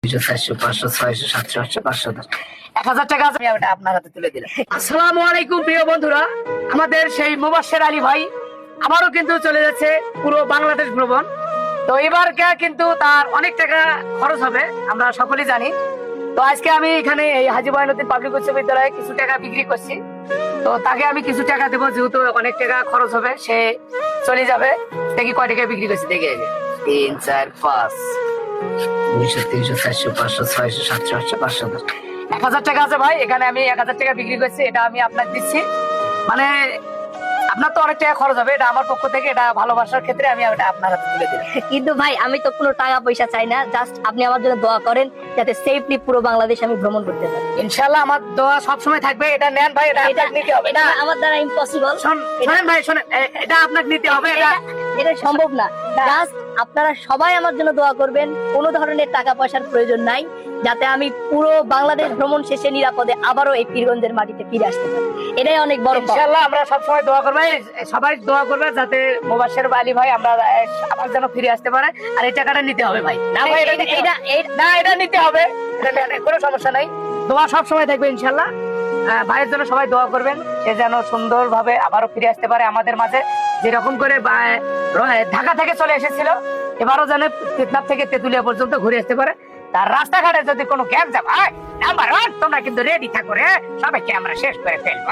1000 টাকা আমি ওটা আপনার হাতে তুলে দিলাম। আসসালামু আলাইকুম প্রিয় বন্ধুরা, আমাদের সেই মুবাশশির আলী ভাই আমারও কিন্তু চলে যাচ্ছে পুরো বাংলাদেশ ভ্রমণ। তো এবার কিন্তু তার অনেক টাকা খরচ হবে, আমরা সকলেই জানি। তো আজকে আমি এখানে এই হাজী মঈনুদ্দিন পাবলিক উচ্চ বিদ্যালয়ে কিছু টাকা বিক্রি করছি। তো তাকে আমি কিছু টাকা দেবো, যেহেতু অনেক টাকা খরচ হবে, সে চলে যাবে। দেখি কয় টাকা বিক্রি করছি, দেখে 3 4 5 200 300 400 500 600 700 800 500 1000 টাকা আছে ভাই। এখানে আমি 1000 টাকা বিক্রি করছি, এটা আমি আপনাকে দিচ্ছি। মানে আপনার তো অনেক টাকা খরচ হবে, এটা আমার পক্ষ থেকে, এটা ভালোবাসার ক্ষেত্রে আমি এটা আপনার হাতে তুলে দিলাম। কিন্তু ভাই আমি তো কোনো টাকা পয়সা চাই না, জাস্ট আপনি আমার জন্য দোয়া করেন যাতে সেফলি পুরো বাংলাদেশ আমি ভ্রমণ করতে পারি। ইনশাআল্লাহ আমার দোয়া সব সময় থাকবে। এটা নেন ভাই, এটা আপনাকে নিতে হবে। এটা আমার দ্বারা ইম্পসিবল। শুনেন ভাই, শুনেন, এটা আপনাকে নিতে হবে। এটা সম্ভব না। জাস্ট আপনারা সবাই আমার জন্য দোয়া করবেন, কোনো ধরনের টাকা পয়সার প্রয়োজন নাই, যাতে আমি পুরো বাংলাদেশ ভ্রমণ শেষে নিরাপদে আবারও এই পীরগঞ্জের মাটিতে ফিরে আসতে পারি। এটাই অনেক বড় পাওয়া। ইনশাআল্লাহ আমরা সব সময় দোয়া করব, সবাই দোয়া করবে যাতে মুবাশশির আলী ভাই আমরা আবার যেন ফিরে আসতে পারে। আর এই টাকাটা নিতে হবে ভাই। না ভাই, এটা নিতে হবে, কোনো সমস্যা নাই। দোয়া সব সময় থাকবে ইনশাআল্লাহ। ভাইয়ের জন্য সবাই দোয়া করবেন, সে যেন সুন্দরভাবে আবারও ফিরে আসতে পারে আমাদের মাঝে। যেরকম করে ঢাকা থেকে চলে এসেছিল, এবারও যেন টেকনাফ থেকে তেতুলিয়া পর্যন্ত ঘুরে আসতে পারে। তার রাস্তাঘাটে যদি কোনো গ্যাপ যায়, ভাই নাম্বার 1 তোমরা কিন্তু রেডি থাকো রে, সবাইকে আমরা শেষ করে ফেলবো।